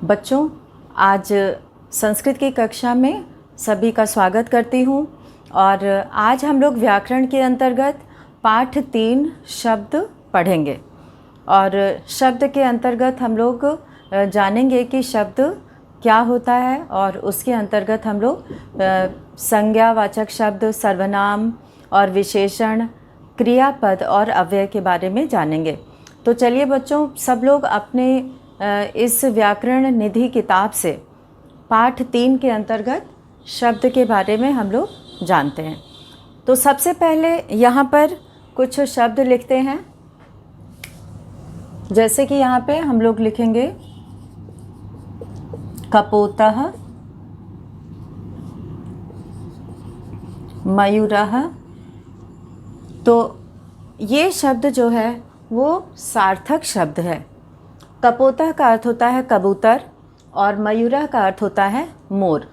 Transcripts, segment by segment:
बच्चों, आज संस्कृत की कक्षा में सभी का स्वागत करती हूँ। और आज हम लोग व्याकरण के अंतर्गत पाठ 3 शब्द पढ़ेंगे। और शब्द के अंतर्गत हम लोग जानेंगे कि शब्द क्या होता है, और उसके अंतर्गत हम लोग संज्ञावाचक शब्द, सर्वनाम और विशेषण, क्रियापद और अव्यय के बारे में जानेंगे। तो चलिए बच्चों, सब लोग अपने इस व्याकरण निधि किताब से पाठ 3 के अंतर्गत शब्द के बारे में हम लोग जानते हैं। तो सबसे पहले यहाँ पर कुछ शब्द लिखते हैं। जैसे कि यहाँ पे हम लोग लिखेंगे कपोतः, मयूरः। तो ये शब्द जो है वो सार्थक शब्द है। कपोतः का अर्थ होता है कबूतर और मयूरः का अर्थ होता है मोर।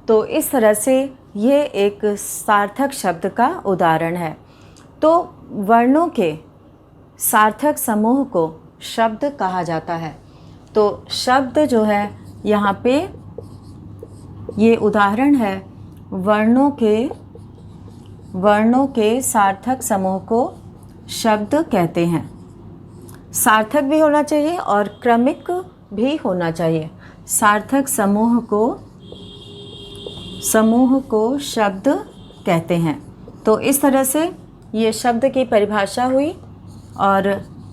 तो इस तरह से ये एक सार्थक शब्द का उदाहरण है। तो वर्णों के सार्थक समूह को शब्द कहा जाता है। तो शब्द जो है यहाँ पे ये उदाहरण है, वर्णों के सार्थक समूह को शब्द कहते हैं। सार्थक भी होना चाहिए और क्रमिक भी होना चाहिए। सार्थक समूह को शब्द कहते हैं। तो इस तरह से ये शब्द की परिभाषा हुई। और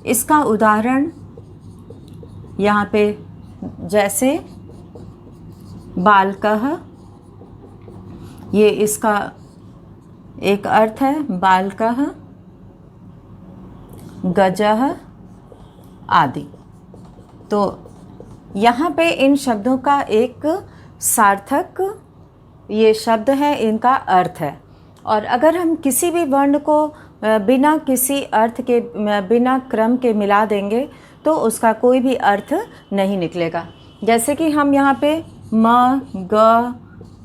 इसका उदाहरण यहाँ पे जैसे बालकः, ये इसका एक अर्थ है बालकः, गजः आदि। तो यहाँ पे इन शब्दों का एक सार्थक ये शब्द है, इनका अर्थ है। और अगर हम किसी भी वर्ण को बिना किसी अर्थ के, बिना क्रम के मिला देंगे तो उसका कोई भी अर्थ नहीं निकलेगा। जैसे कि हम यहाँ पे म, ग,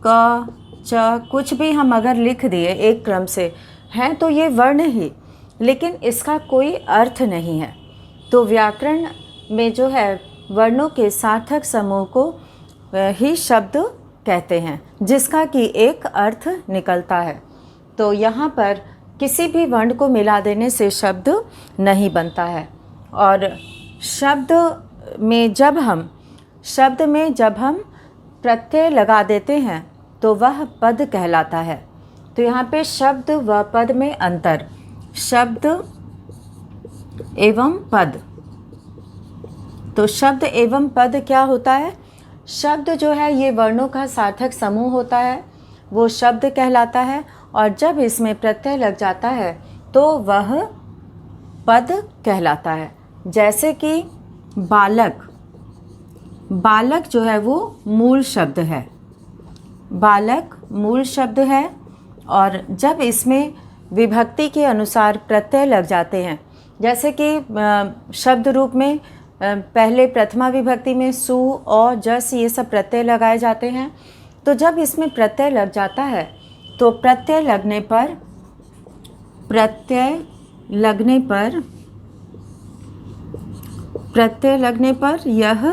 क, च कुछ भी हम अगर लिख दिए एक क्रम से हैं तो ये वर्ण ही, लेकिन इसका कोई अर्थ नहीं है। तो व्याकरण में जो है वर्णों के सार्थक समूह को ही शब्द कहते हैं, जिसका कि एक अर्थ निकलता है। तो यहाँ पर किसी भी वर्ण को मिला देने से शब्द नहीं बनता है। और शब्द में जब हम प्रत्यय लगा देते हैं तो वह पद कहलाता है। तो यहाँ पे शब्द व पद में अंतर, शब्द एवं पद। तो शब्द एवं पद क्या होता है? शब्द जो है ये वर्णों का सार्थक समूह होता है, वो शब्द कहलाता है। और जब इसमें प्रत्यय लग जाता है तो वह पद कहलाता है। जैसे कि बालक जो है वो मूल शब्द है, बालक मूल शब्द है। और जब इसमें विभक्ति के अनुसार प्रत्यय लग जाते हैं, जैसे कि शब्द रूप में पहले प्रथमा विभक्ति में सु और जस ये सब प्रत्यय लगाए जाते हैं। तो जब इसमें प्रत्यय लग जाता है तो प्रत्यय लगने पर यह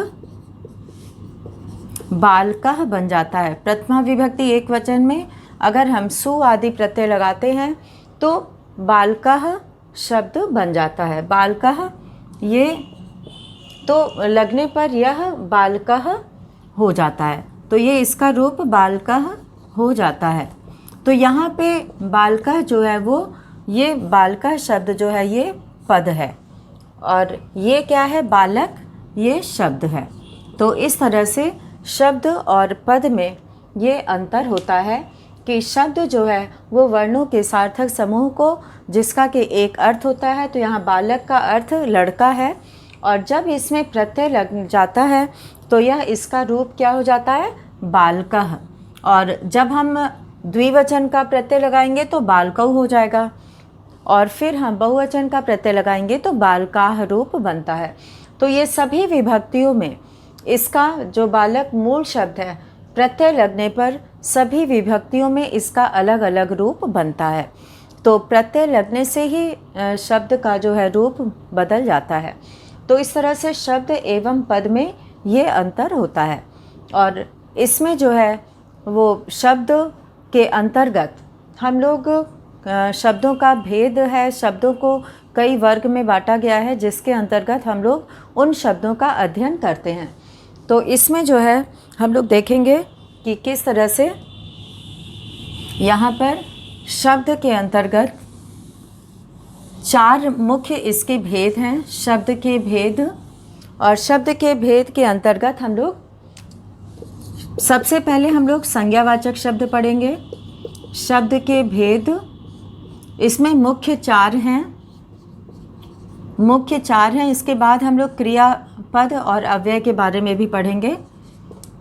बालकः बन जाता है। प्रथमा विभक्ति एक वचन में अगर हम सु आदि प्रत्यय लगाते हैं तो बालकः शब्द बन जाता है। बालकः ये तो लगने पर यह बालकः हो जाता है। तो ये इसका रूप बालकः हो जाता है। तो यहाँ पे बालकः जो है वो, ये बालकः शब्द जो है ये पद है, और ये क्या है? बालक ये शब्द है। तो इस तरह से शब्द और पद में ये अंतर होता है कि शब्द जो है वो वर्णों के सार्थक समूह को, जिसका कि एक अर्थ होता है। तो यहाँ बालक का अर्थ लड़का है, और जब इसमें प्रत्यय लग जाता है तो यह इसका रूप क्या हो जाता है? बालकः। और जब हम द्विवचन का प्रत्यय लगाएंगे तो बालकौ हो जाएगा, और फिर हम बहुवचन का प्रत्यय लगाएंगे तो बालकाः रूप बनता है। तो ये सभी विभक्तियों में इसका जो बालक मूल शब्द है, प्रत्यय लगने पर सभी विभक्तियों में इसका अलग अलग रूप बनता है। तो प्रत्यय लगने से ही शब्द का जो है रूप बदल जाता है। तो इस तरह से शब्द एवं पद में ये अंतर होता है। और इसमें जो है वो शब्द के अंतर्गत हम लोग शब्दों का भेद है, शब्दों को कई वर्ग में बांटा गया है, जिसके अंतर्गत हम लोग उन शब्दों का अध्ययन करते हैं। तो इसमें जो है हम लोग देखेंगे कि किस तरह से यहाँ पर शब्द के अंतर्गत 4 मुख्य इसके भेद हैं, शब्द के भेद। और शब्द के भेद के अंतर्गत हम लोग सबसे पहले हम लोग संज्ञावाचक शब्द पढ़ेंगे। शब्द के भेद इसमें मुख्य 4 हैं, इसके बाद हम लोग क्रियापद और अव्यय के बारे में भी पढ़ेंगे।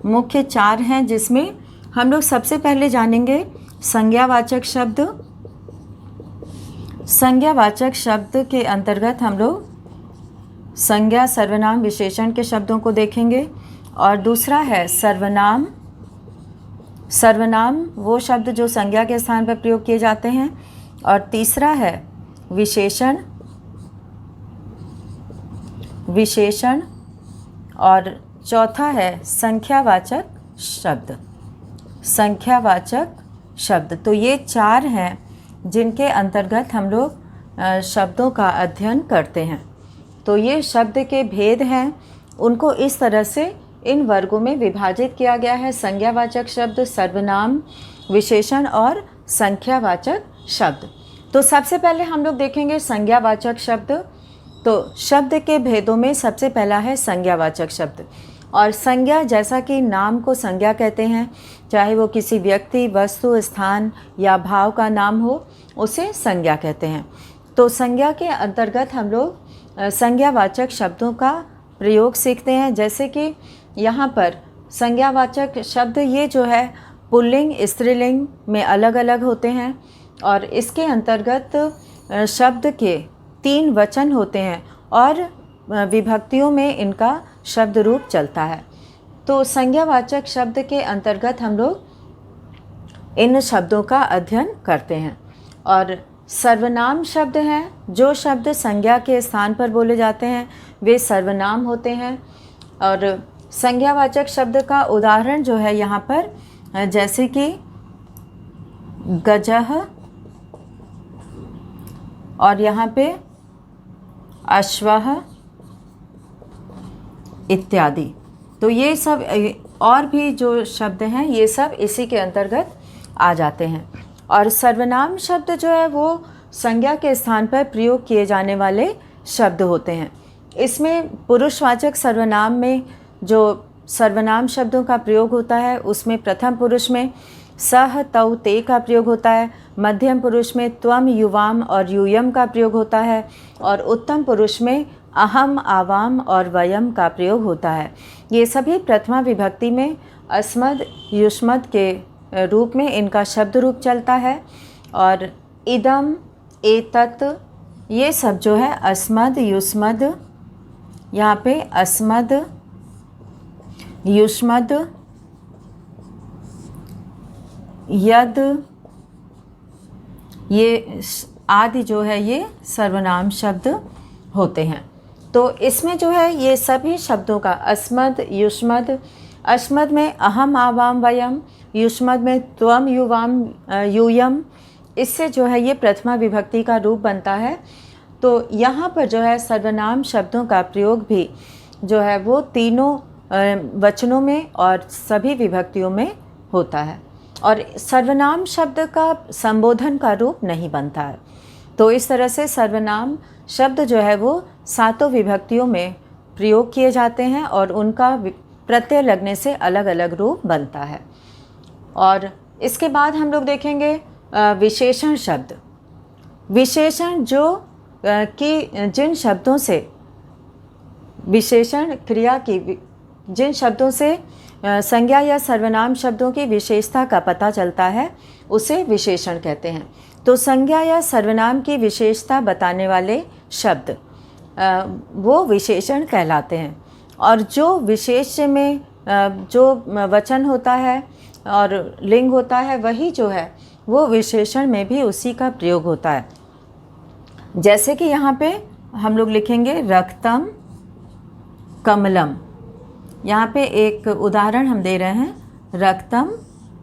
मुख्य 4 हैं, जिसमें हम लोग सबसे पहले जानेंगे संज्ञावाचक शब्द। संज्ञावाचक शब्द के अंतर्गत हम लोग संज्ञा, सर्वनाम, विशेषण के शब्दों को देखेंगे। और दूसरा है सर्वनाम। सर्वनाम वो शब्द जो संज्ञा के स्थान पर प्रयोग किए जाते हैं। और तीसरा है विशेषण। और चौथा है संख्यावाचक शब्द। संख्यावाचक शब्द। तो ये 4 हैं जिनके अंतर्गत हम लोग शब्दों का अध्ययन करते हैं। तो ये शब्द के भेद हैं, उनको इस तरह से इन वर्गों में विभाजित किया गया है: संज्ञावाचक शब्द, सर्वनाम, विशेषण और संख्यावाचक शब्द। तो सबसे पहले हम लोग देखेंगे संज्ञावाचक शब्द। तो शब्द के भेदों में सबसे पहला है संज्ञावाचक शब्द। और संज्ञा, जैसा कि नाम को संज्ञा कहते हैं, चाहे वो किसी व्यक्ति, वस्तु, स्थान या भाव का नाम हो, उसे संज्ञा कहते हैं। तो संज्ञा के अंतर्गत हम लोग संज्ञावाचक शब्दों का प्रयोग सीखते हैं। जैसे कि यहाँ पर संज्ञावाचक शब्द ये जो है पुल्लिंग, स्त्रीलिंग में अलग अलग होते हैं। और इसके अंतर्गत शब्द के 3 वचन होते हैं और विभक्तियों में इनका शब्द रूप चलता है। तो संज्ञावाचक शब्द के अंतर्गत हम लोग इन शब्दों का अध्ययन करते हैं। और सर्वनाम शब्द हैं, जो शब्द संज्ञा के स्थान पर बोले जाते हैं वे सर्वनाम होते हैं। और संज्ञावाचक शब्द का उदाहरण जो है यहाँ पर, जैसे कि गजः, और यहाँ पे अश्वः इत्यादि। तो ये सब और भी जो शब्द हैं ये सब इसी के अंतर्गत आ जाते हैं। और सर्वनाम शब्द जो है वो संज्ञा के स्थान पर प्रयोग किए जाने वाले शब्द होते हैं। इसमें पुरुषवाचक सर्वनाम में जो सर्वनाम शब्दों का प्रयोग होता है उसमें प्रथम पुरुष में सह, तौ, ते का प्रयोग होता है। मध्यम पुरुष में त्वम, युवाम और यूयम का प्रयोग होता है। और उत्तम पुरुष में अहम, आवाम और वयम का प्रयोग होता है। ये सभी प्रथमा विभक्ति में अस्मद, युष्मद के रूप में इनका शब्द रूप चलता है। और इदम, एतत्, ये सब जो है अस्मद, युष्मद, यहाँ पे अस्मद, युष्मद, यद, ये आदि जो है ये सर्वनाम शब्द होते हैं। तो इसमें जो है ये सभी शब्दों का अस्मद, युष्मद, अस्मद में अहम, आवाम, वयम, युष्मद में त्वम, युवाम, यूयम, इससे जो है ये प्रथमा विभक्ति का रूप बनता है। तो यहाँ पर जो है सर्वनाम शब्दों का प्रयोग भी जो है वो तीनों वचनों में और सभी विभक्तियों में होता है। और सर्वनाम शब्द का संबोधन का रूप नहीं बनता है। तो इस तरह से सर्वनाम शब्द जो है वो 7 विभक्तियों में प्रयोग किए जाते हैं और उनका प्रत्यय लगने से अलग अलग रूप बनता है। और इसके बाद हम लोग देखेंगे विशेषण शब्द। विशेषण जो कि जिन शब्दों से विशेषण क्रिया की जिन शब्दों से संज्ञा या सर्वनाम शब्दों की विशेषता का पता चलता है उसे विशेषण कहते हैं। तो संज्ञा या सर्वनाम की विशेषता बताने वाले शब्द वो विशेषण कहलाते हैं। और जो विशेष में जो वचन होता है और लिंग होता है वही जो है वो विशेषण में भी उसी का प्रयोग होता है। जैसे कि यहाँ पे हम लोग लिखेंगे रक्तम, कमलम। यहाँ पे एक उदाहरण हम दे रहे हैं, रक्तम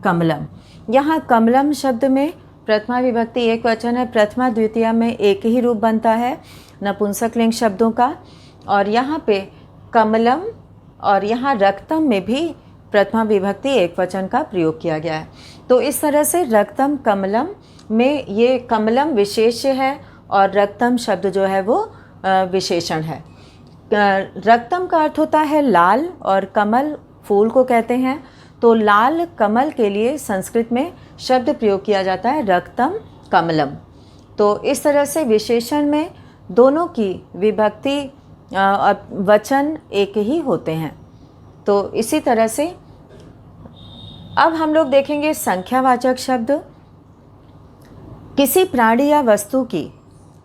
कमलम। यहाँ कमलम शब्द में प्रथमा विभक्ति एक वचन है, प्रथमा द्वितीया में एक ही रूप बनता है नपुंसक लिंग शब्दों का। और यहाँ पे कमलम और यहाँ रक्तम में भी प्रथमा विभक्ति एक वचन का प्रयोग किया गया है। तो इस तरह से रक्तम कमलम में ये कमलम विशेष्य है और रक्तम शब्द जो है वो विशेषण है। रक्तम का अर्थ होता है लाल और कमल फूल को कहते हैं। तो लाल कमल के लिए संस्कृत में शब्द प्रयोग किया जाता है रक्तम कमलम। तो इस तरह से विशेषण में दोनों की विभक्ति और वचन एक ही होते हैं। तो इसी तरह से अब हम लोग देखेंगे संख्यावाचक शब्द। किसी प्राणी या वस्तु की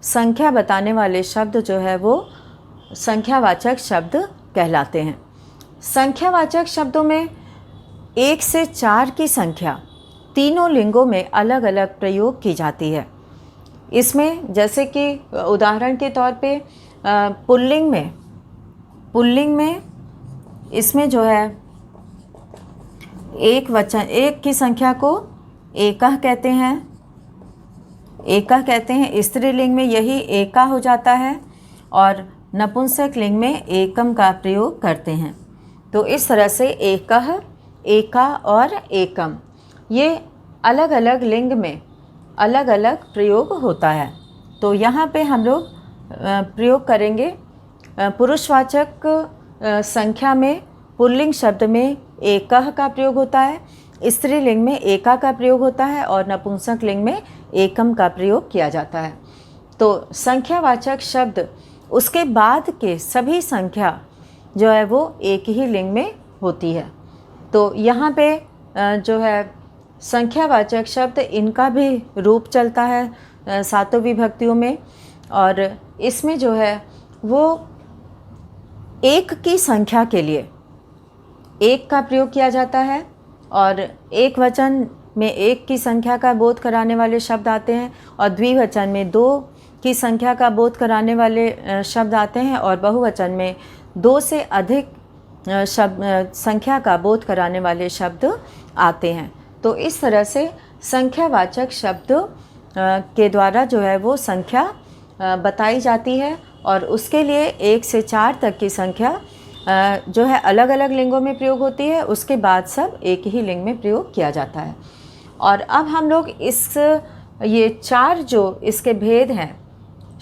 संख्या बताने वाले शब्द जो है वो संख्यावाचक शब्द कहलाते हैं। संख्यावाचक शब्दों में 1 से 4 की संख्या तीनों लिंगों में अलग अलग प्रयोग की जाती है। इसमें जैसे कि उदाहरण के तौर पे पुल्लिंग में इसमें जो है एक की संख्या को एकह कहते हैं। स्त्रीलिंग में यही एका हो जाता है और नपुंसक लिंग में एकम का प्रयोग करते हैं। तो इस तरह से एकह, एका और एकम ये अलग अलग लिंग में अलग अलग प्रयोग होता है। तो यहाँ पे हम लोग प्रयोग करेंगे पुरुषवाचक संख्या में पुल्लिंग शब्द में एकह का प्रयोग होता है, स्त्रीलिंग में एका का प्रयोग होता है और नपुंसक लिंग में एकम का प्रयोग किया जाता है। तो संख्यावाचक शब्द उसके बाद के सभी संख्या जो है वो एक ही लिंग में होती है। तो यहाँ पे जो है संख्यावाचक शब्द इनका भी रूप चलता है सातों विभक्तियों में। और इसमें जो है वो एक की संख्या के लिए एक का प्रयोग किया जाता है और एक वचन में एक की संख्या का बोध कराने वाले शब्द आते हैं और द्विवचन में 2 की संख्या का बोध कराने वाले शब्द आते हैं और बहुवचन में 2 से अधिक संख्या का बोध कराने वाले शब्द आते हैं। तो इस तरह से संख्यावाचक शब्द के द्वारा जो है वो संख्या बताई जाती है और उसके लिए 1 से 4 तक की संख्या जो है अलग अलग लिंगों में प्रयोग होती है, उसके बाद सब एक ही लिंग में प्रयोग किया जाता है। और अब हम लोग ये 4 जो इसके भेद हैं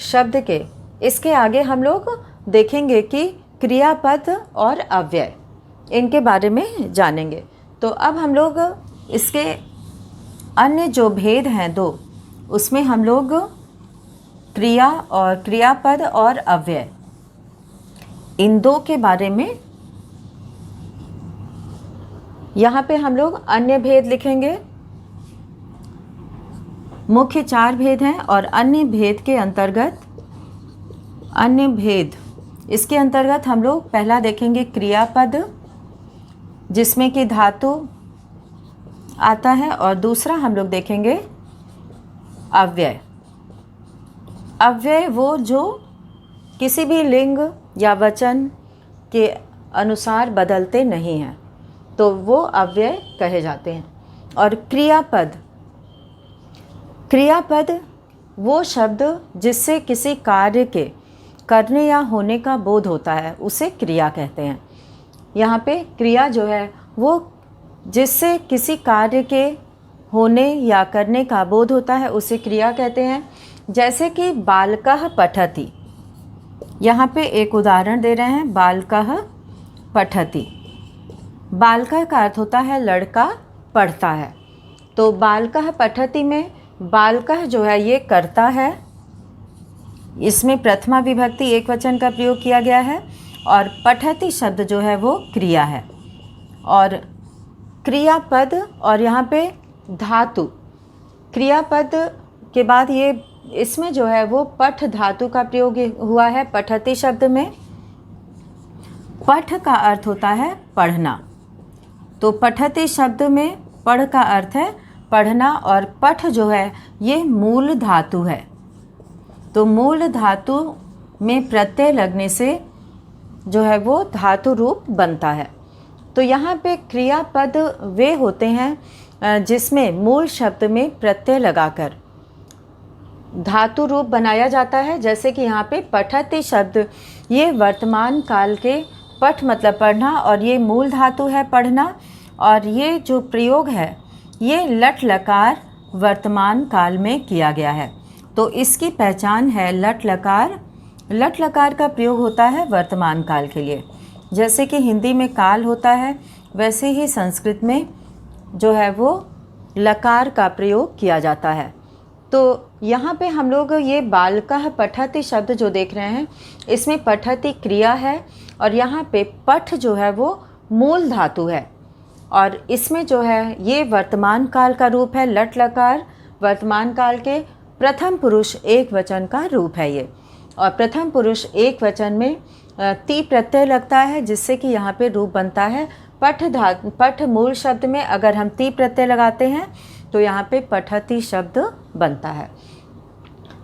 शब्द के, इसके आगे हम लोग देखेंगे कि क्रियापद और अव्यय इनके बारे में जानेंगे। तो अब हम लोग इसके अन्य जो भेद हैं 2, उसमें हम लोग क्रिया और क्रियापद और अव्यय इन 2 के बारे में यहाँ पे हम लोग अन्य भेद लिखेंगे। मुख्य 4 भेद हैं और अन्य भेद के अंतर्गत इसके अंतर्गत हम लोग पहला देखेंगे क्रियापद जिसमें कि धातु आता है और दूसरा हम लोग देखेंगे अव्यय। अव्यय वो जो किसी भी लिंग या वचन के अनुसार बदलते नहीं हैं, तो वो अव्यय कहे जाते हैं। और क्रियापद वो शब्द जिससे किसी कार्य के करने या होने का बोध होता है उसे क्रिया कहते हैं। यहाँ पे क्रिया जो है वो जिससे किसी कार्य के होने या करने का बोध होता है उसे क्रिया कहते हैं। जैसे कि बालकः पठति, यहाँ पे एक उदाहरण दे रहे हैं, बालकः पठति। बालकः का अर्थ होता है लड़का पढ़ता है। तो बालकः पठति में बालकः जो है ये कर्ता है, इसमें प्रथमा विभक्ति एक वचन का प्रयोग किया गया है और पठति शब्द जो है वो क्रिया है। और क्रियापद और यहाँ पे धातु, क्रियापद के बाद ये इसमें जो है वो पठ धातु का प्रयोग हुआ है। पठति शब्द में पठ का अर्थ होता है पढ़ना, तो पठति शब्द में पढ़ का अर्थ है पढ़ना और पठ जो है ये मूल धातु है। तो मूल धातु में प्रत्यय लगने से जो है वो धातु रूप बनता है। तो यहाँ पे क्रियापद वे होते हैं जिसमें मूल शब्द में प्रत्यय लगाकर धातु रूप बनाया जाता है। जैसे कि यहाँ पे पठति शब्द, ये वर्तमान काल के पठ मतलब पढ़ना, और ये मूल धातु है पढ़ना, और ये जो प्रयोग है ये लट लकार वर्तमान काल में किया गया है। तो इसकी पहचान है लट लकार। लट लकार का प्रयोग होता है वर्तमान काल के लिए। जैसे कि हिंदी में काल होता है, वैसे ही संस्कृत में जो है वो लकार का प्रयोग किया जाता है। तो यहाँ पे हम लोग ये बालकः पठति शब्द जो देख रहे हैं, इसमें पठति क्रिया है और यहाँ पे पठ जो है वो मूल धातु है, और इसमें जो है ये वर्तमान काल का रूप है। लट लकार वर्तमान काल के प्रथम पुरुष एक वचन का रूप है ये, और प्रथम पुरुष एक वचन में ती प्रत्यय लगता है, जिससे कि यहाँ पे रूप बनता है पठ मूल शब्द में अगर हम ती प्रत्यय लगाते हैं तो यहाँ पे पठति शब्द बनता है।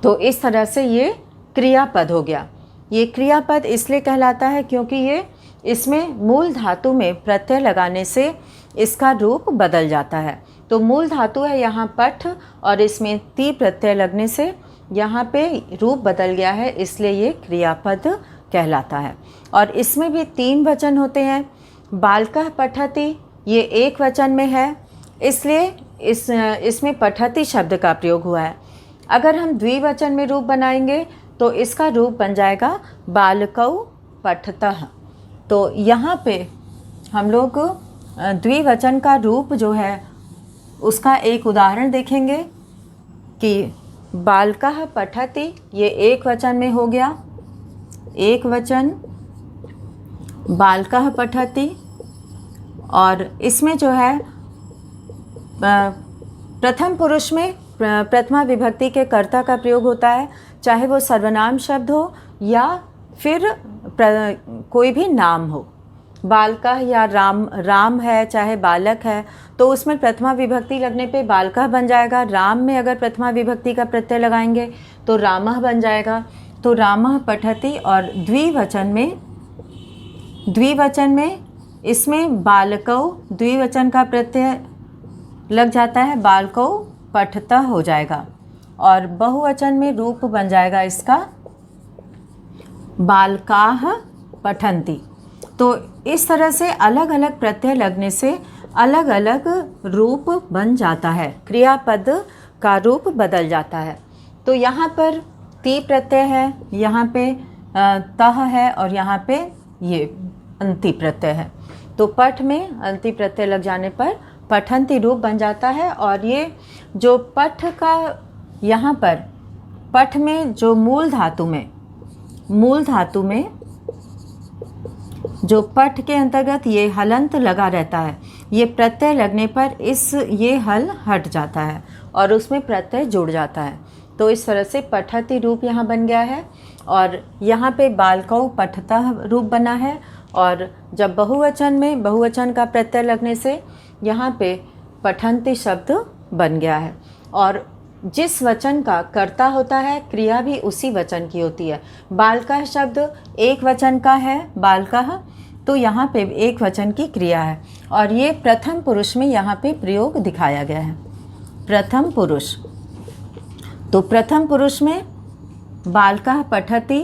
तो इस तरह से ये क्रियापद हो गया। ये क्रियापद इसलिए कहलाता है क्योंकि ये इसमें मूल धातु में प्रत्यय लगाने से इसका रूप बदल जाता है। तो मूल धातु है यहाँ पठ, और इसमें ती प्रत्यय लगने से यहाँ पे रूप बदल गया है, इसलिए ये क्रियापद कहलाता है। और इसमें भी 3 वचन होते हैं। बालकः पठति ये एक वचन में है, इसलिए इसमें पठति शब्द का प्रयोग हुआ है। अगर हम द्विवचन में रूप बनाएंगे तो इसका रूप बन जाएगा बालकौ पठतः। तो यहाँ पे हम लोग द्विवचन का रूप जो है उसका एक उदाहरण देखेंगे कि बालकः पठति ये एक वचन में हो गया, एक वचन बालकः पठति, और इसमें जो है प्रथम पुरुष में प्रथमा विभक्ति के कर्ता का प्रयोग होता है, चाहे वो सर्वनाम शब्द हो या फिर कोई भी नाम हो। बालकः या राम है, चाहे बालक है, तो उसमें प्रथमा विभक्ति लगने पे बालकः बन जाएगा। राम में अगर प्रथमा विभक्ति का प्रत्यय लगाएंगे तो रामः बन जाएगा। तो रामः पठति, और द्विवचन में इसमें बालकौ द्विवचन का प्रत्यय लग जाता है, बालकौ पठतः हो जाएगा, और बहुवचन में रूप बन जाएगा इसका बालकाः पठन्ति। तो इस तरह से अलग अलग प्रत्यय लगने से अलग अलग रूप बन जाता है, क्रियापद का रूप बदल जाता है। तो यहाँ पर ती प्रत्यय है, यहाँ पे तह है, और यहाँ पे ये अंति प्रत्यय है। तो पठ में अंति प्रत्यय लग जाने पर पठन्ति रूप बन जाता है। और ये जो पठ का यहाँ पर पठ में जो मूल धातु में जो पठ के अंतर्गत ये हलंत लगा रहता है, ये प्रत्यय लगने पर ये हल हट जाता है और उसमें प्रत्यय जुड़ जाता है। तो इस तरह से पठति रूप यहाँ बन गया है, और यहाँ पे बालकौ पठतः रूप बना है, और जब बहुवचन का प्रत्यय लगने से यहाँ पे पठन्ति शब्द बन गया है। और जिस वचन का कर्ता होता है, क्रिया भी उसी वचन की होती है। बालकः शब्द एक वचन का है, बालकः, तो यहाँ पे एक वचन की क्रिया है, और ये प्रथम पुरुष में यहाँ पे प्रयोग दिखाया गया है, प्रथम पुरुष। तो प्रथम पुरुष में बालकः पठति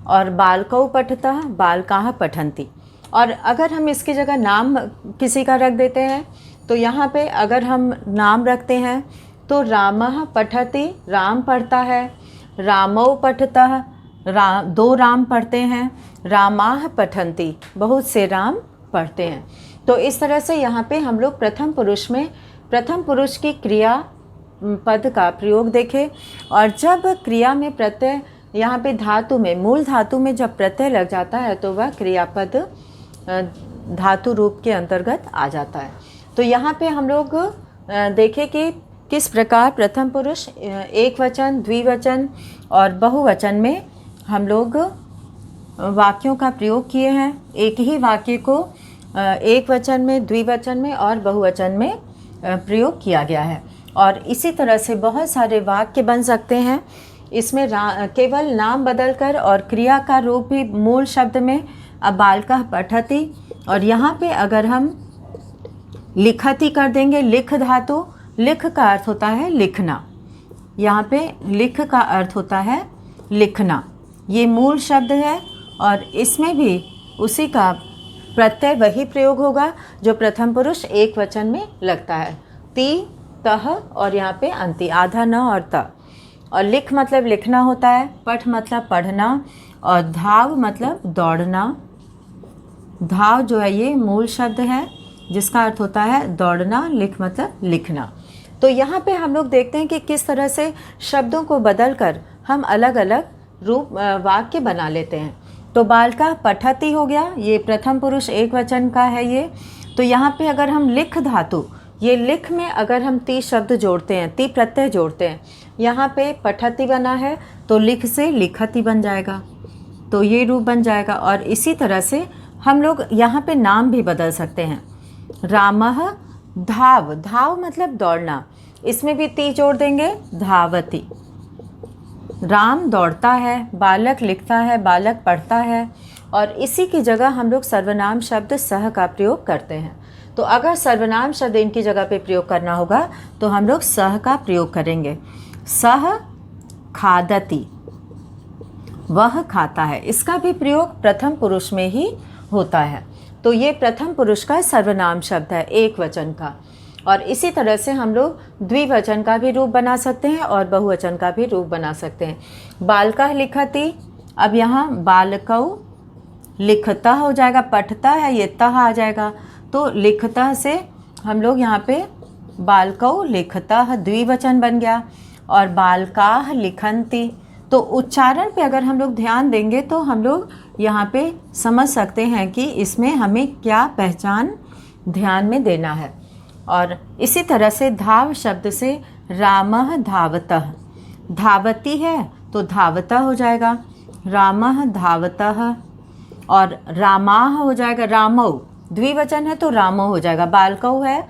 और बालकौ पठतः, बालकाः पठन्ति। और अगर हम इसकी जगह नाम किसी का रख देते हैं तो यहाँ पे अगर हम नाम रखते हैं तो रामः पठति, राम पढ़ता है, रामौ पठतः, दो राम पढ़ते हैं, रामाः पठन्ति, बहुत से राम पढ़ते हैं। तो इस तरह से यहाँ पे हम लोग प्रथम पुरुष में प्रथम पुरुष की क्रिया पद का प्रयोग देखें। और जब क्रिया में प्रत्यय यहाँ पे धातु में मूल धातु में जब प्रत्यय लग जाता है तो वह क्रियापद धातु रूप के अंतर्गत आ जाता है। तो यहाँ पे हम लोग देखें कि किस प्रकार प्रथम पुरुष एक वचन, द्विवचन और बहुवचन में हम लोग वाक्यों का प्रयोग किए हैं। एक ही वाक्य को एक वचन में, द्विवचन में और बहुवचन में प्रयोग किया गया है। और इसी तरह से बहुत सारे वाक्य बन सकते हैं। इसमें केवल नाम बदलकर और क्रिया का रूप भी मूल शब्द में बालकः पठति और यहाँ पे अगर हम लिखति कर देंगे, लिख धातु, लिख का अर्थ होता है लिखना, यहाँ पे लिख का अर्थ होता है लिखना। ये मूल शब्द है और इसमें भी उसी का प्रत्यय वही प्रयोग होगा जो प्रथम पुरुष एक वचन में लगता है। ती, तह और यहाँ पे अंति, आधा न और त। और लिख मतलब लिखना होता है, पठ मतलब पढ़ना और धाव मतलब दौड़ना। धाव जो है ये मूल शब्द है जिसका अर्थ होता है दौड़ना, लिख मतलब लिखना। तो यहाँ पे हम लोग देखते हैं कि किस तरह से शब्दों को बदलकर हम अलग अलग रूप वाक्य बना लेते हैं। तो बालका पठति हो गया, ये प्रथम पुरुष एक वचन का है ये। तो यहाँ पे अगर हम लिख धातु, ये लिख में अगर हम ती शब्द जोड़ते हैं, ती प्रत्यय जोड़ते हैं, यहाँ पे पठति बना है तो लिख से लिखति बन जाएगा, तो ये रूप बन जाएगा। और इसी तरह से हम लोग यहाँ पे नाम भी बदल सकते हैं। रामः धाव, धाव मतलब दौड़ना, इसमें भी ती जोड़ देंगे, धावति। राम दौड़ता है, बालक लिखता है, बालक पढ़ता है। और इसी की जगह हम लोग सर्वनाम शब्द सह का प्रयोग करते हैं। तो अगर सर्वनाम शब्द इनकी जगह पे प्रयोग करना होगा तो हम लोग सह का प्रयोग करेंगे। सह खादति, वह खाता है, इसका भी प्रयोग प्रथम पुरुष में ही होता है। तो ये प्रथम पुरुष का सर्वनाम शब्द है एक वचन का। और इसी तरह से हम लोग द्विवचन का भी रूप बना सकते हैं और बहुवचन का भी रूप बना सकते हैं। बालकः लिखति, अब यहाँ बालकौ लिखता हो जाएगा, पठता है ये तह आ जाएगा, तो लिखता से हम लोग यहाँ पे बालकौ लिखतः द्विवचन बन गया। और बालकाः लिखन्ति, तो उच्चारण पे अगर हम लोग ध्यान देंगे तो हम लोग यहाँ पे समझ सकते हैं कि इसमें हमें क्या पहचान ध्यान में देना है। और इसी तरह से धाव शब्द से रामः धावतः, धावती है तो धावतः हो जाएगा, रामः धावतः। और रामाः हो जाएगा, रामौ, द्विवचन है तो रामौ हो जाएगा। बालकौ है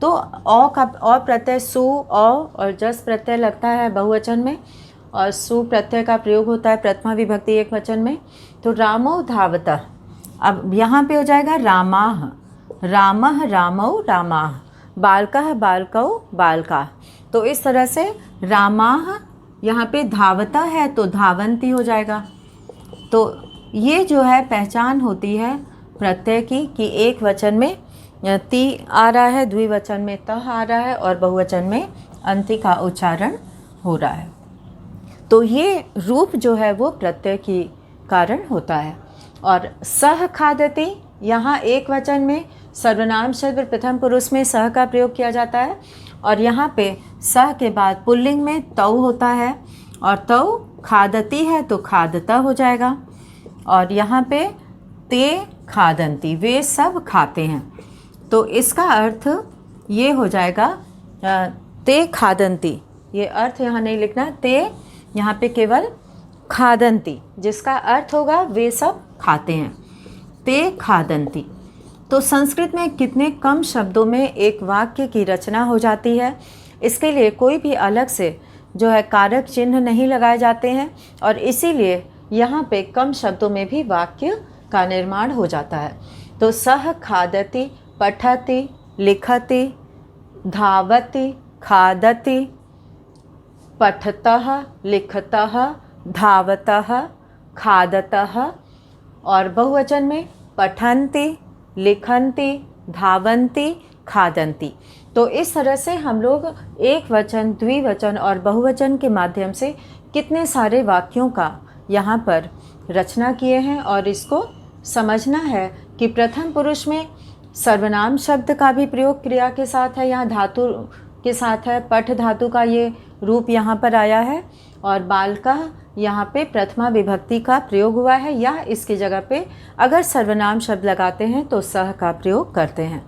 तो औ का औ प्रत्यय सु औ और जस प्रत्यय लगता है बहुवचन में और सु प्रत्यय का प्रयोग होता है प्रथमा विभक्ति एक वचन में, तो रामौ धावतः। अब यहाँ पे हो जाएगा रामाः, रामः रामौ रामाः, बालकः बालकौ बालकाः। तो इस तरह से रामाः यहाँ पे धावता है तो धावन्ति हो जाएगा। तो ये जो है पहचान होती है प्रत्यय की कि एक वचन में ती आ रहा है, द्विवचन में तह आ रहा है और बहुवचन में अंति का उच्चारण हो रहा है। तो ये रूप जो है वो प्रत्यय की कारण होता है। और सह खादति, यहाँ एक वचन में सर्वनाम शब्द प्रथम पुरुष में सह का प्रयोग किया जाता है और यहाँ पे सह के बाद पुल्लिंग में तौ होता है और तौ खादति है तो खादता हो जाएगा। और यहाँ पे ते खादन्ति, वे सब खाते हैं, तो इसका अर्थ ये हो जाएगा ते खादन्ति, ये अर्थ यहाँ नहीं लिखना, ते यहाँ पे केवल खादन्ति, जिसका अर्थ होगा वे सब खाते हैं, ते खादन्ति। तो संस्कृत में कितने कम शब्दों में एक वाक्य की रचना हो जाती है, इसके लिए कोई भी अलग से जो है कारक चिन्ह नहीं लगाए जाते हैं और इसीलिए यहाँ पे कम शब्दों में भी वाक्य का निर्माण हो जाता है। तो सह खादति, पठति, लिखति, धावति, खादति, पठतः, लिखतः, धावतः, खादतः। और बहुवचन में पठन्ति, लिखन्ति, धावन्ति, खादन्ति। तो इस तरह से हम लोग एक वचन, द्विवचन और बहुवचन के माध्यम से कितने सारे वाक्यों का यहाँ पर रचना किए हैं और इसको समझना है कि प्रथम पुरुष में सर्वनाम शब्द का भी प्रयोग क्रिया के साथ है, यहाँ धातु के साथ है, पठ धातु का ये रूप यहाँ पर आया है और बालकः यहाँ पे प्रथमा विभक्ति का प्रयोग हुआ है या इसकी जगह पे अगर सर्वनाम शब्द लगाते हैं तो सह का प्रयोग करते हैं।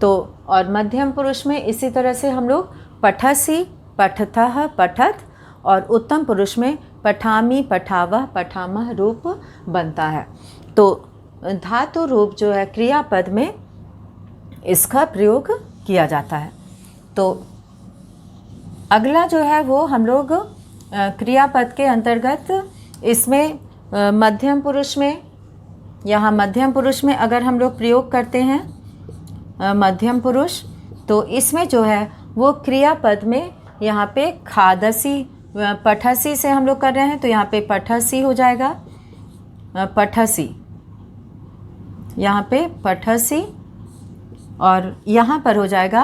तो और मध्यम पुरुष में इसी तरह से हम लोग पठसि, पठतः, पठत और उत्तम पुरुष में पठामि, पठावः, पठामः रूप बनता है। तो धातु रूप जो है क्रियापद में इसका प्रयोग किया जाता है। तो अगला जो है वो हम लोग क्रियापद के अंतर्गत इसमें मध्यम पुरुष में यहाँ मध्यम पुरुष में अगर हम लोग प्रयोग करते हैं मध्यम पुरुष, तो इसमें जो है वो क्रियापद में यहाँ पे खादसी पठसी से हम लोग कर रहे हैं, तो यहाँ पे पठसी हो जाएगा, पठसी, यहाँ पे पठसी, और यहाँ पर हो जाएगा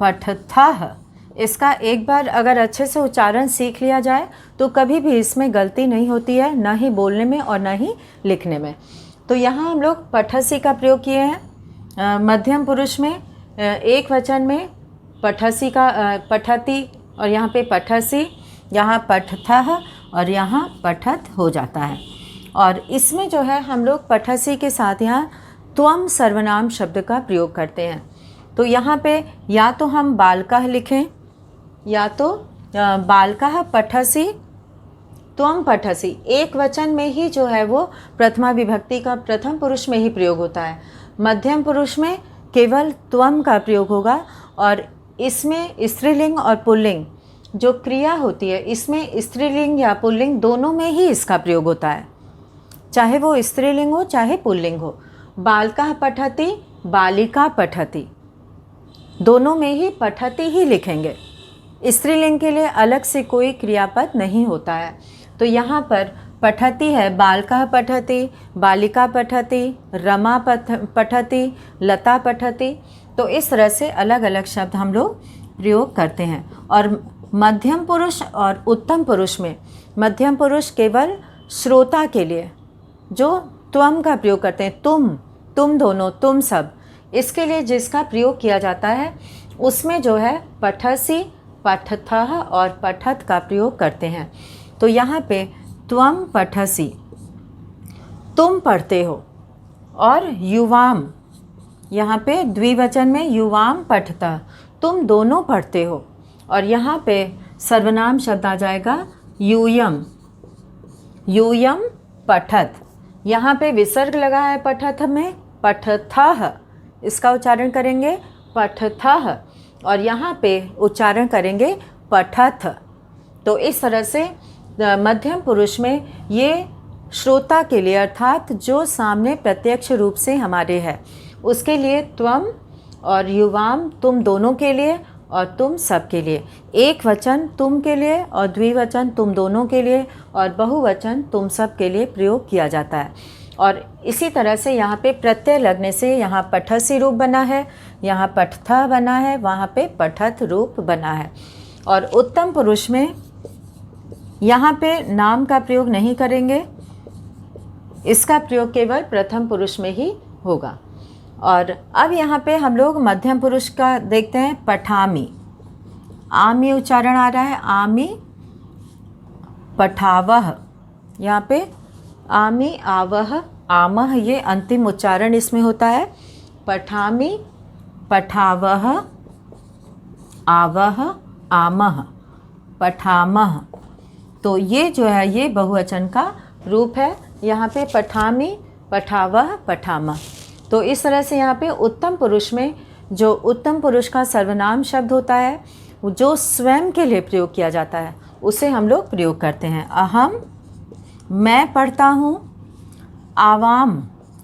पठथः। इसका एक बार अगर अच्छे से उच्चारण सीख लिया जाए तो कभी भी इसमें गलती नहीं होती है, ना ही बोलने में और ना ही लिखने में। तो यहाँ हम लोग पठसी का प्रयोग किए हैं मध्यम पुरुष में, एक वचन में पठसी का पठती, और यहाँ पे पठसी, यहाँ पठथः और यहाँ पठत हो जाता है। और इसमें जो है हम लोग पठसी के साथ यहाँ त्वम सर्वनाम शब्द का प्रयोग करते हैं। तो यहाँ पे या तो हम बालकः लिखें, या तो बालकः पठसी त्वम पठसी, एक वचन में ही जो है वो प्रथमा विभक्ति का प्रथम पुरुष में ही प्रयोग होता है। मध्यम पुरुष में केवल त्वम का प्रयोग होगा, और इसमें स्त्रीलिंग और पुल्लिंग जो क्रिया होती है, इसमें स्त्रीलिंग या पुल्लिंग दोनों में ही इसका प्रयोग होता है, चाहे वो स्त्रीलिंग हो चाहे पुल्लिंग हो। बालकः पठति, बालिका पठति, दोनों में ही पठति ही लिखेंगे। स्त्रीलिंग के लिए अलग से कोई क्रियापद नहीं होता है। तो यहाँ पर पठति है, बालकः पठति, बालिका पठति, रमा पठति, लता पठति। तो इस तरह से अलग अलग शब्द हम लोग प्रयोग करते हैं। और मध्यम पुरुष और उत्तम पुरुष में, मध्यम पुरुष केवल श्रोता के लिए जो त्वम का प्रयोग करते हैं, तुम दोनों, तुम सब, इसके लिए जिसका प्रयोग किया जाता है उसमें जो है पठसी, पठथः और पठत का प्रयोग करते हैं। तो यहाँ पे त्वम पठसी, तुम पढ़ते हो, और युवाम, यहाँ पे द्विवचन में युवाम पठतः, तुम दोनों पढ़ते हो। और यहाँ पे सर्वनाम शब्द आ जाएगा यूयम, यूयम पठत, यहाँ पे विसर्ग लगा है पठत में, पठथः, इसका उच्चारण करेंगे पठथः, और यहाँ पे उच्चारण करेंगे पठथ। तो इस तरह से मध्यम पुरुष में ये श्रोता के लिए, अर्थात जो सामने प्रत्यक्ष रूप से हमारे है, उसके लिए त्वम, और युवाम तुम दोनों के लिए, और तुम सब के लिए। एक वचन तुम के लिए और द्विवचन तुम दोनों के लिए और बहुवचन तुम सब के लिए प्रयोग किया जाता है। और इसी तरह से यहाँ पे प्रत्यय लगने से यहाँ पठसी रूप बना है, यहाँ पठथा बना है, वहाँ पे पठत रूप बना है। और उत्तम पुरुष में यहाँ पे नाम का प्रयोग नहीं करेंगे, इसका प्रयोग केवल प्रथम पुरुष में ही होगा। और अब यहाँ पे हम लोग मध्यम पुरुष का देखते हैं, पठामी, आमी उच्चारण आ रहा है, आमी पठावह, यहाँ पे आमी आवह आमह, ये अंतिम उच्चारण इसमें होता है। पठामी पठावह आवह आमह पठामह, तो ये जो है ये बहुवचन का रूप है। यहाँ पे पठामी पठावह पठामह। तो इस तरह से यहाँ पे उत्तम पुरुष में जो उत्तम पुरुष का सर्वनाम शब्द होता है, जो स्वयं के लिए प्रयोग किया जाता है, उसे हम लोग प्रयोग करते हैं। अहम, मैं पढ़ता हूँ, आवाम,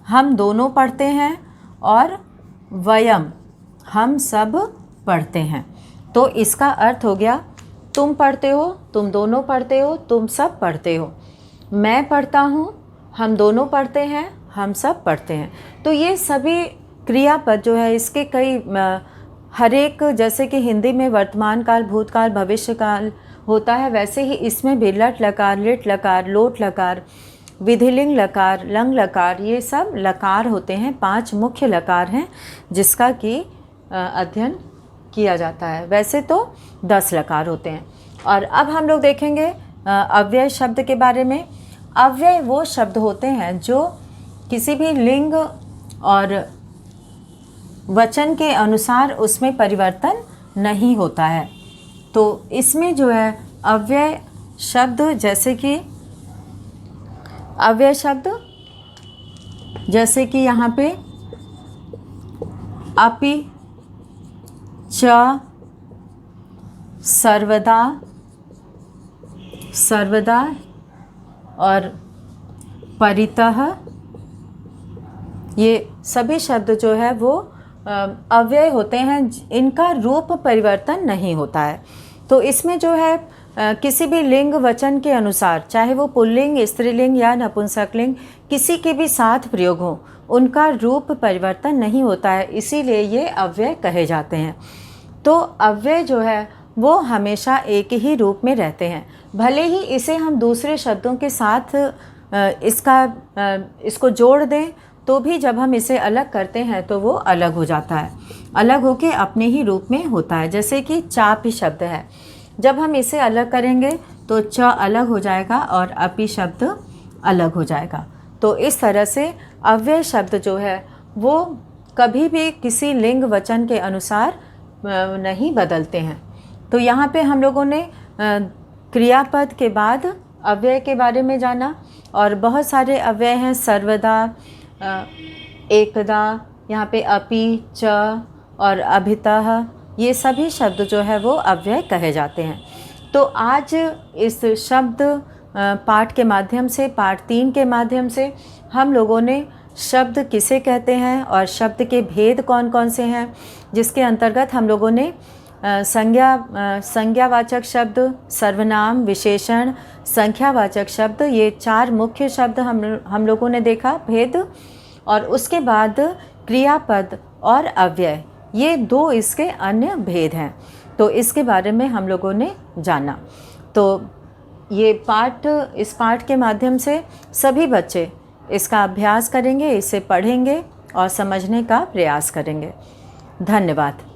हम दोनों पढ़ते हैं, और वयम, हम सब पढ़ते हैं। तो इसका अर्थ हो गया, तुम पढ़ते हो, तुम दोनों पढ़ते हो, तुम सब पढ़ते हो। मैं पढ़ता हूँ, हम दोनों पढ़ते हैं, हम सब पढ़ते हैं। तो ये सभी क्रियापद जो है इसके कई हर एक, जैसे कि हिंदी में वर्तमान काल, भूतकाल, भविष्य काल होता है, वैसे ही इसमें भी लट लकार, लिट लकार, लोट लकार, विधिलिंग लकार, लंग लकार, ये सब लकार होते हैं। 5 मुख्य लकार हैं जिसका कि अध्ययन किया जाता है। वैसे तो 10 लकार होते हैं। और अब हम लोग देखेंगे अव्यय शब्द के बारे में। अव्यय वो शब्द होते हैं जो किसी भी लिंग और वचन के अनुसार उसमें परिवर्तन नहीं होता है। तो इसमें जो है अव्यय शब्द, जैसे कि अव्यय शब्द जैसे कि यहाँ पे अपि, च, सर्वदा, सर्वदा और परितः, ये सभी शब्द जो है वो अव्यय होते हैं, इनका रूप परिवर्तन नहीं होता है। तो इसमें जो है किसी भी लिंग वचन के अनुसार, चाहे वो पुल्लिंग, स्त्रीलिंग या नपुंसकलिंग, किसी के भी साथ प्रयोग हो, उनका रूप परिवर्तन नहीं होता है, इसीलिए ये अव्यय कहे जाते हैं। तो अव्यय जो है वो हमेशा एक ही रूप में रहते हैं, भले ही इसे हम दूसरे शब्दों के साथ इसको जोड़ दें, तो भी जब हम इसे अलग करते हैं तो वो अलग हो जाता है, अलग होके अपने ही रूप में होता है। जैसे कि चापी शब्द है, जब हम इसे अलग करेंगे तो च अलग हो जाएगा और अपी शब्द अलग हो जाएगा। तो इस तरह से अव्यय शब्द जो है वो कभी भी किसी लिंग वचन के अनुसार नहीं बदलते हैं। तो यहाँ पे हम लोगों ने क्रियापद के बाद अव्यय के बारे में जाना, और बहुत सारे अव्यय हैं, सर्वदा, एकदा, यहाँ पे अपि, च और अभितः, ये सभी शब्द जो है वो अव्यय कहे जाते हैं। तो आज इस शब्द पाठ के माध्यम से, पाठ 3 के माध्यम से हम लोगों ने शब्द किसे कहते हैं और शब्द के भेद कौन कौन से हैं, जिसके अंतर्गत हम लोगों ने संज्ञावाचक शब्द, सर्वनाम, विशेषण, संख्यावाचक शब्द, ये 4 मुख्य शब्द हम लोगों ने देखा भेद, और उसके बाद क्रियापद और अव्यय, ये 2 इसके अन्य भेद हैं। तो इसके बारे में हम लोगों ने जाना। तो ये इस पाठ के माध्यम से सभी बच्चे इसका अभ्यास करेंगे, इसे पढ़ेंगे और समझने का प्रयास करेंगे। धन्यवाद।